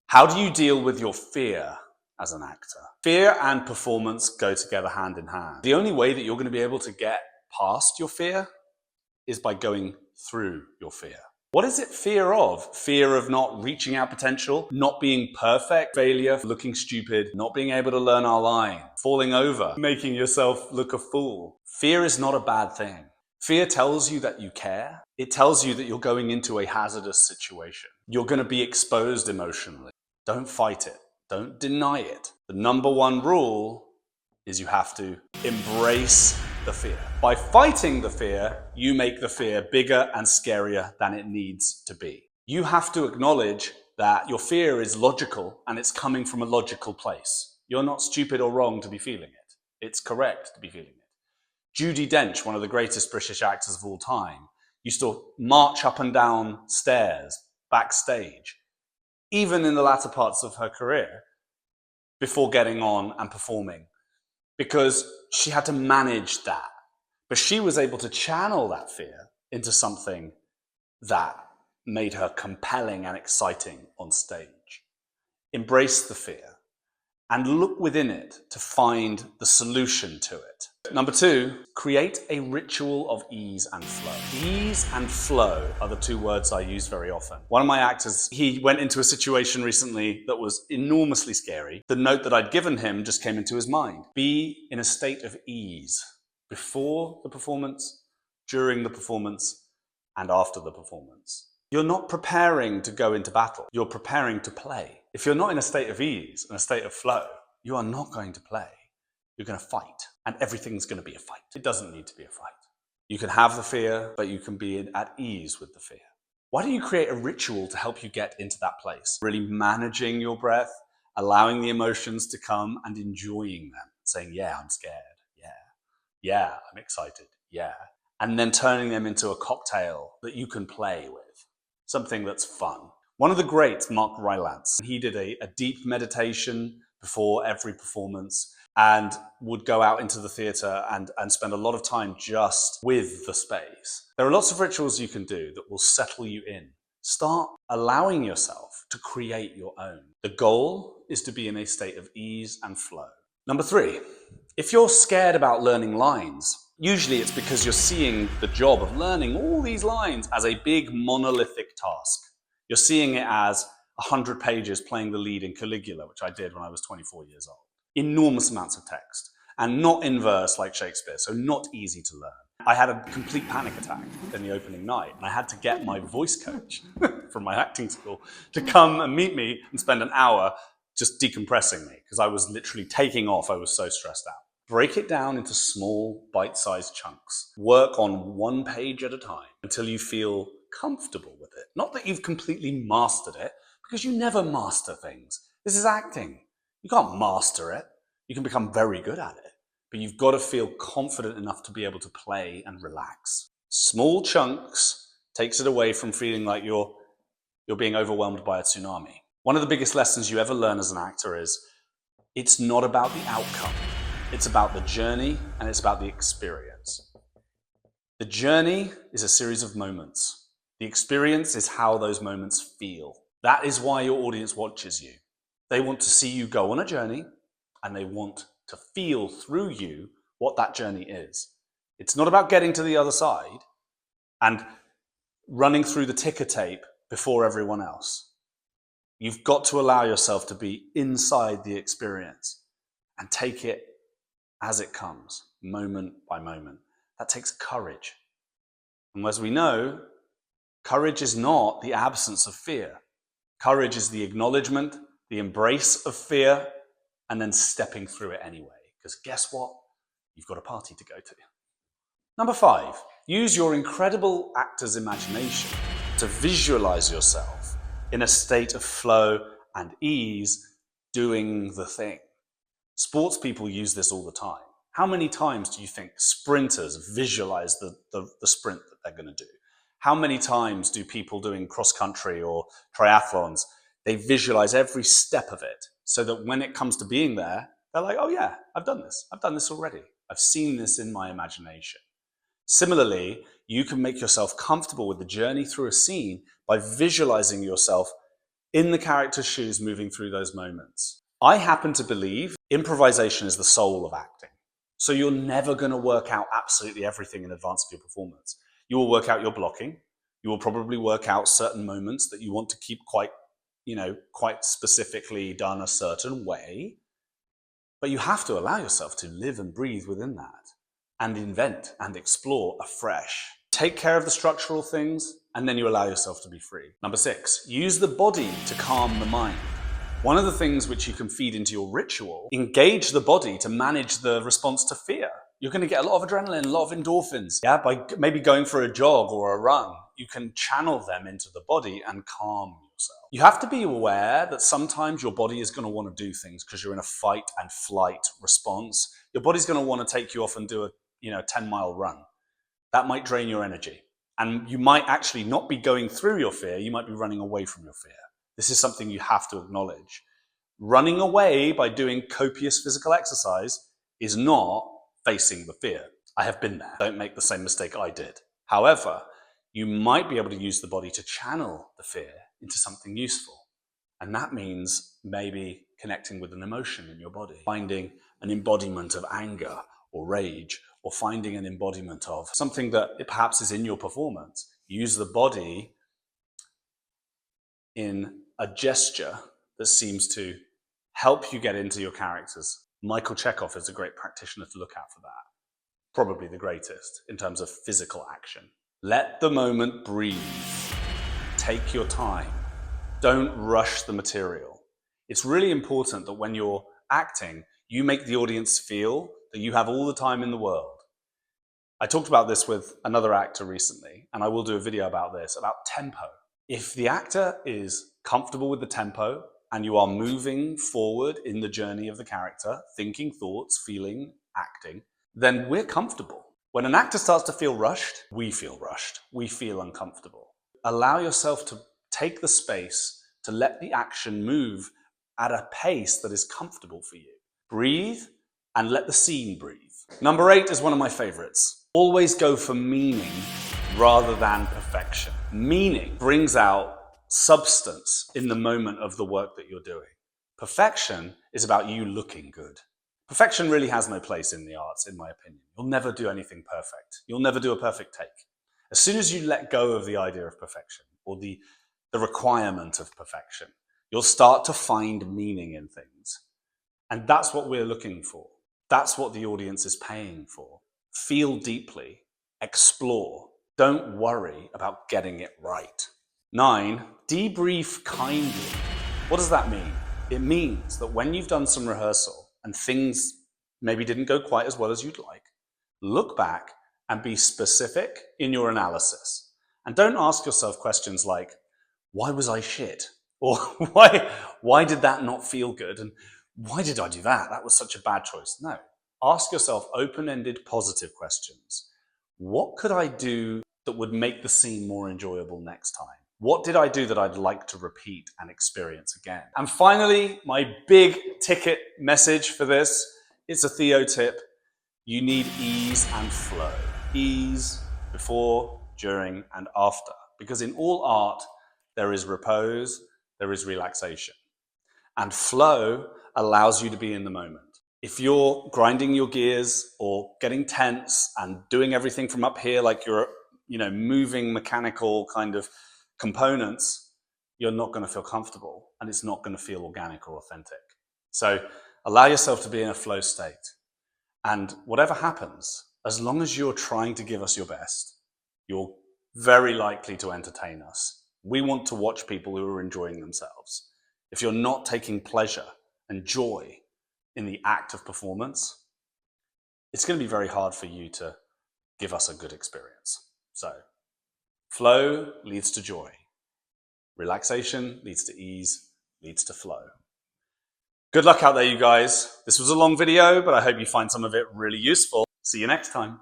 How do you deal with your fear as an actor? Fear and performance go together hand in hand. The only way that you're going to be able to get past your fear is by going through your fear. What is it fear of? Fear of not reaching our potential, not being perfect, failure, looking stupid, not being able to learn our line, falling over, making yourself look a fool. Fear is not a bad thing. Fear tells you that you care. It tells you that you're going into a hazardous situation. You're going to be exposed emotionally. Don't fight it. Don't deny it. The number one rule is you have to embrace the fear. By fighting the fear, you make the fear bigger and scarier than it needs to be. You have to acknowledge that your fear is logical and it's coming from a logical place. You're not stupid or wrong to be feeling it. It's correct to be feeling it. Judi Dench, one of the greatest British actors of all time, used to march up and down stairs backstage, even in the latter parts of her career, before getting on and performing, because she had to manage that. But she was able to channel that fear into something that made her compelling and exciting on stage. Embrace the fear and look within it to find the solution to it. Number two, create a ritual of ease and flow. Ease and flow are the two words I use very often. One of my actors, he went into a situation recently that was enormously scary. The note that I'd given him just came into his mind. Be in a state of ease before the performance, during the performance, and after the performance. You're not preparing to go into battle. You're preparing to play. If you're not in a state of ease and a state of flow, you are not going to play. You're going to fight, and everything's going to be a fight. It doesn't need to be a fight. You can have the fear, but you can be at ease with the fear. Why don't you create a ritual to help you get into that place? Really managing your breath, allowing the emotions to come and enjoying them. Saying, yeah, I'm scared. Yeah, I'm excited. Yeah. And then turning them into a cocktail that you can play with. Something that's fun. One of the greats, Mark Rylance, he did a deep meditation before every performance and would go out into the theatre and spend a lot of time just with the space. There are lots of rituals you can do that will settle you in. Start allowing yourself to create your own. The goal is to be in a state of ease and flow. Number three, if you're scared about learning lines, usually it's because you're seeing the job of learning all these lines as a big monolithic task. You're seeing it as 100 pages playing the lead in Caligula, which I did when I was 24 years old. Enormous amounts of text, and not in verse like Shakespeare, so not easy to learn. I had a complete panic attack in the opening night, and I had to get my voice coach from my acting school to come and meet me and spend an hour just decompressing me, because I was literally taking off. I was so stressed out. Break it down into small, bite-sized chunks. Work on one page at a time until you feel comfortable with it. Not that you've completely mastered it, because you never master things. This is acting. You can't master it. You can become very good at it, but you've got to feel confident enough to be able to play and relax. Small chunks takes it away from feeling like you're being overwhelmed by a tsunami. One of the biggest lessons you ever learn as an actor is it's not about the outcome. It's about the journey and it's about the experience. The journey is a series of moments. The experience is how those moments feel. That is why your audience watches you. They want to see you go on a journey and they want to feel through you what that journey is. It's not about getting to the other side and running through the ticker tape before everyone else. You've got to allow yourself to be inside the experience and take it as it comes, moment by moment. That takes courage. And as we know, courage is not the absence of fear. Courage is the acknowledgement, the embrace of fear, and then stepping through it anyway. Because guess what? You've got a party to go to. Number five, use your incredible actor's imagination to visualize yourself in a state of flow and ease doing the thing. Sports people use this all the time. How many times do you think sprinters visualize the sprint that they're going to do? How many times do people doing cross-country or triathlons, they visualize every step of it so that when it comes to being there, they're like, oh yeah, I've done this. I've done this already. I've seen this in my imagination. Similarly, you can make yourself comfortable with the journey through a scene by visualizing yourself in the character's shoes moving through those moments. I happen to believe improvisation is the soul of acting. So you're never going to work out absolutely everything in advance of your performance. You will work out your blocking. You will probably work out certain moments that you want to keep quite specifically done a certain way. But you have to allow yourself to live and breathe within that and invent and explore afresh. Take care of the structural things, and then you allow yourself to be free. Number 6, use the body to calm the mind. One of the things which you can feed into your ritual, engage the body to manage the response to fear. You're going to get a lot of adrenaline, a lot of endorphins. Yeah, by maybe going for a jog or a run, you can channel them into the body and calm yourself. You have to be aware that sometimes your body is going to want to do things because you're in a fight and flight response. Your body's going to want to take you off and do a 10-mile run. That might drain your energy. And you might actually not be going through your fear, you might be running away from your fear. This is something you have to acknowledge. Running away by doing copious physical exercise is not facing the fear. I have been there. Don't make the same mistake I did. However, you might be able to use the body to channel the fear into something useful. And that means maybe connecting with an emotion in your body, finding an embodiment of anger or rage, or finding an embodiment of something that perhaps is in your performance. Use the body in a gesture that seems to help you get into your characters. Michael Chekhov is a great practitioner to look at for that. Probably the greatest in terms of physical action. Let the moment breathe. Take your time. Don't rush the material. It's really important that when you're acting, you make the audience feel that you have all the time in the world. I talked about this with another actor recently, and I will do a video about this, about tempo. If the actor is comfortable with the tempo and you are moving forward in the journey of the character, thinking thoughts, feeling, acting, then we're comfortable. When an actor starts to feel rushed, we feel uncomfortable. Allow yourself to take the space to let the action move at a pace that is comfortable for you. Breathe and let the scene breathe. Number 8 is one of my favorites. Always go for meaning rather than perfection. Meaning brings out substance in the moment of the work that you're doing. Perfection is about you looking good. Perfection really has no place in the arts, in my opinion. You'll never do anything perfect. You'll never do a perfect take. As soon as you let go of the idea of perfection or the requirement of perfection, you'll start to find meaning in things. And that's what we're looking for. That's what the audience is paying for. Feel deeply, explore. Don't worry about getting it right. 9, debrief kindly. What does that mean? It means that when you've done some rehearsal and things maybe didn't go quite as well as you'd like, look back and be specific in your analysis. And don't ask yourself questions like, why was I shit? Or why did that not feel good? And why did I do that? That was such a bad choice. No. Ask yourself open-ended, positive questions. What could I do that would make the scene more enjoyable next time? What did I do that I'd like to repeat and experience again? And finally, my big ticket message for this, it's a Theo tip. You need ease and flow. Ease before, during, and after. Because in all art, there is repose, there is relaxation. And flow allows you to be in the moment. If you're grinding your gears or getting tense and doing everything from up here like you're, moving mechanical kind of components, you're not going to feel comfortable and it's not going to feel organic or authentic. So allow yourself to be in a flow state. And whatever happens, as long as you're trying to give us your best, you're very likely to entertain us. We want to watch people who are enjoying themselves. If you're not taking pleasure and joy in the act of performance, it's going to be very hard for you to give us a good experience. So, flow leads to joy. Relaxation leads to ease, leads to flow. Good luck out there, you guys. This was a long video, but I hope you find some of it really useful. See you next time.